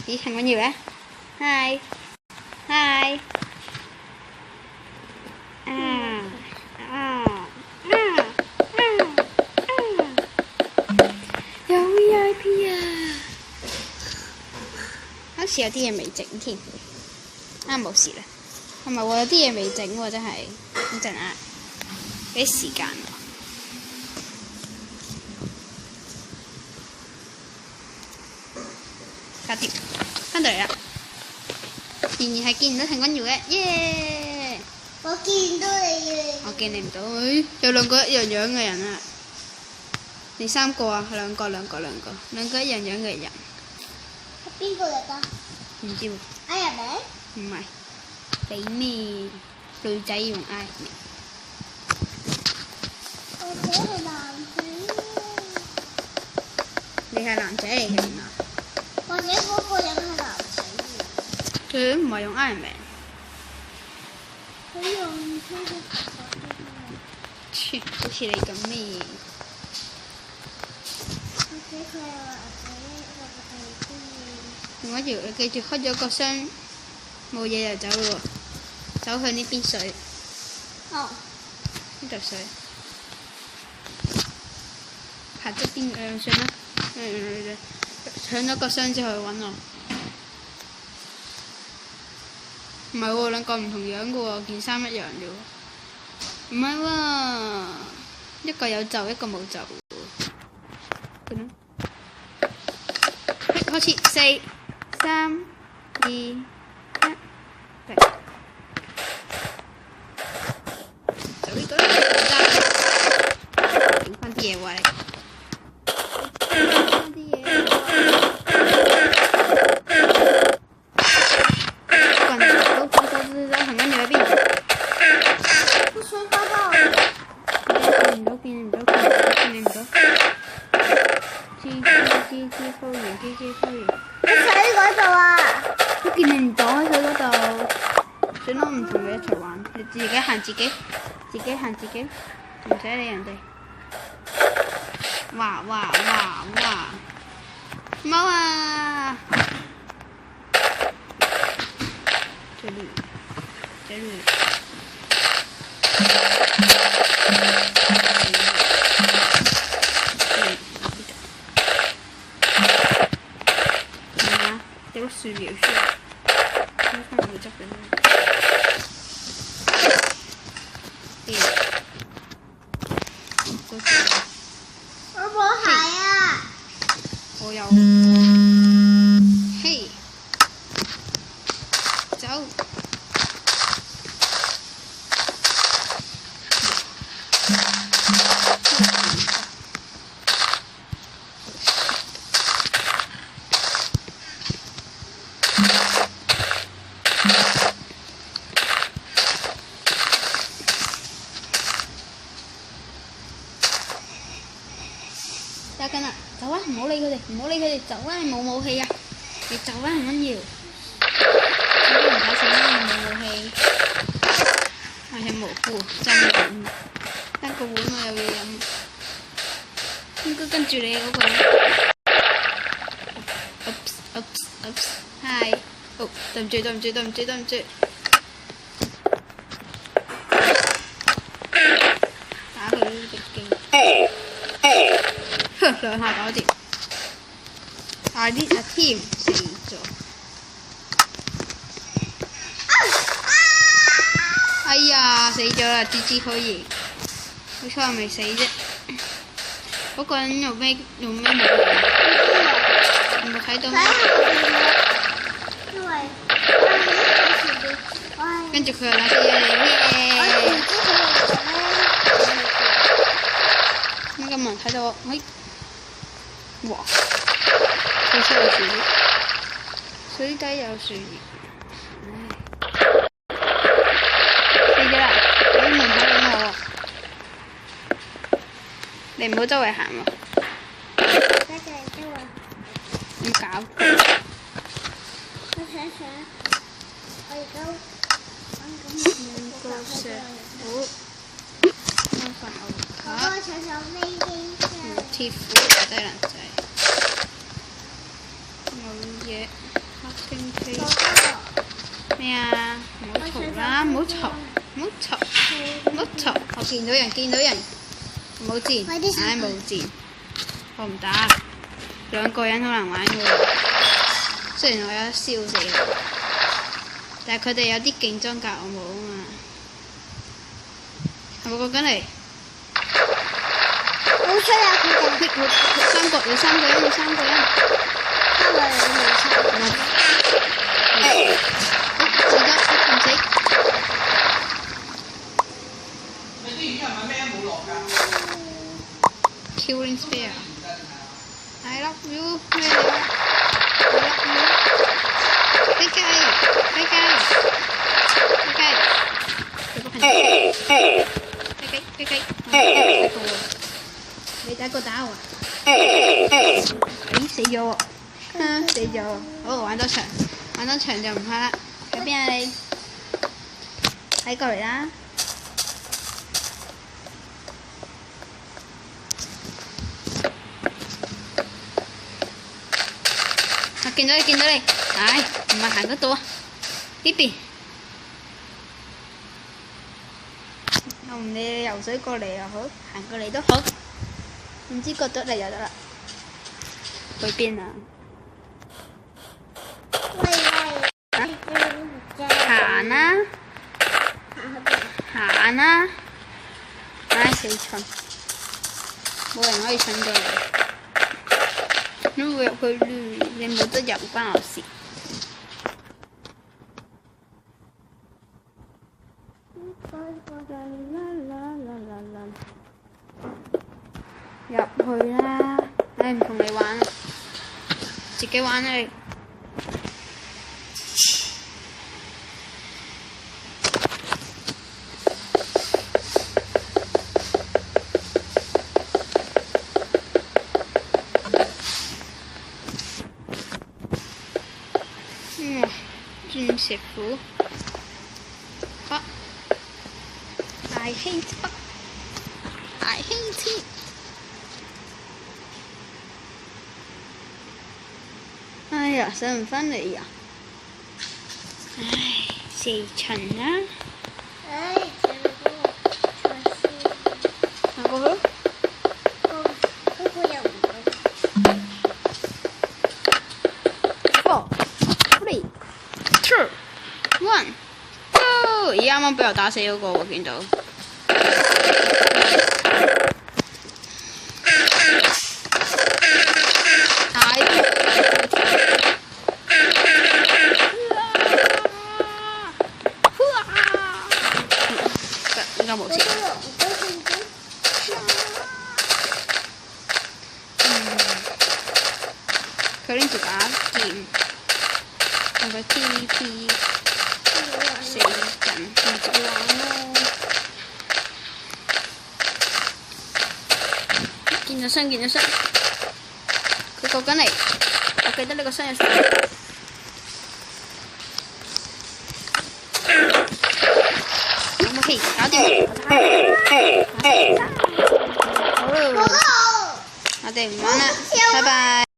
咦，陳君瑤咧 ？Hi Hi 有 VIP 啊！好似有啲嘢未整添，冇事啦。係咪喎？有啲嘢未整喎，真係。等陣啊，俾時間我。搞掂，翻到嚟啦。仍然係見唔到陳君瑤嘅，耶！我見到你嘅。我見你唔到，有兩個一樣樣嘅人啊！你3個啊？兩個一樣樣嘅人。係邊個嚟㗎？唔知喎。Iron Man？唔係，俾咩女仔用 Iron Man？或者係男仔你係男仔嚟嘅嘛？或者嗰個人係男仔嘅。佢唔係用 Iron Man。佢用佢嘅切，好似你咁咩？或者佢係男仔，或者係中意。陳君瑤，你記住開咗個箱，冇嘢就走咯喎，走向呢邊水。哦。呢度水。行側邊算啦。搶咗個箱之後去揾我。唔係喎，兩個唔同樣嘅喎，件衫一樣嘅喎。唔係喎，一個有袖，一個冇袖喎。點啊？開始4、3、2、1，嚟。就呢個啦，整翻啲嘢喎你。喺嗰度啊！都見你唔到喺佢嗰度，算啦，唔同你一齊玩，你自己行自己，唔使理人哋。哇！貓啊！這裡。有個樹苗出嚟，睇翻會執緊。我冇鞋啊！我有。嘿，走。得緊啦，走啊！唔好理佢哋，走啊！你冇武器啊！你走啊！唔緊要，唔使死啦！你冇武器，係隻蘑菇真碗，得個碗我有嘢飲，應該跟住你嗰個。Hi，哦，對唔住，打佢呢隻機。2下搞掂，快啲啊添死咗！哎呀，死咗啦！芝芝可以，好彩我未死啫。嗰個人用咩武器？有冇睇到咩？因為跟住佢又攞啲嘢嚟耶！點解冇人睇到我？哇！好出嚟樹葉，水底有樹葉。死咗啦！你唔睇到我，你唔好周圍行喎。點搞？我想，我而家兩個石虎，三塊牛扒，鐵斧，低能仔，冇嘢， Fucking face 哥哥，咩啊？唔好嘈啦！唔好嘈！唔好嘈！唔好嘈！我見到人，見到人，唔好賤！快啲上唉，冇賤，我唔打。兩個人好難玩嘅喎，雖然我有得燒死佢，但係佢哋有啲勁裝甲，我冇啊嘛。係咪過緊嚟？好出啊！佢哋三個，有三個人，有三個人。三個人冇殺。死咗，唔死。你啲魚係咪咩冇落㗎？ Killing Spear。I love you，咩料？I love you。飛雞，飛雞，飛雞。佢個朋友。飛雞，飛雞。你第一個打我啊！咦，死咗喎！死咗喎！好，玩多場，玩多場就唔怕啦。喺邊啊你？喺過嚟啦！我見到你，見到你，唉，唔係行得到啊！呢邊，我唔理你游水過嚟又好，行過嚟都好，唔知過得嚟就得啦。去邊啊？喂，行啦，行啦！唉，死蠢，冇人可以蠢過嚟。你會入去亂，你冇得入關我事。入去啦！唉，唔同你玩啦，自己玩啦你。鑽石虎，北 I hate 北 I hate it。哎呀，上唔返嚟呀！唉，死蠢啦！哎，前面給我穿行過去咯。嗰個又唔得。 4 3 2 1 Go！ 咦，啱啱俾我打死嗰個喎，見到。應該冇事。佢拎住把劍，用個 TP 死人，唔識玩咯。見咗身，見咗身，佢過緊嚟，我記得呢個身有事。OK，搞掂。好啦，我哋唔玩啦，拜拜。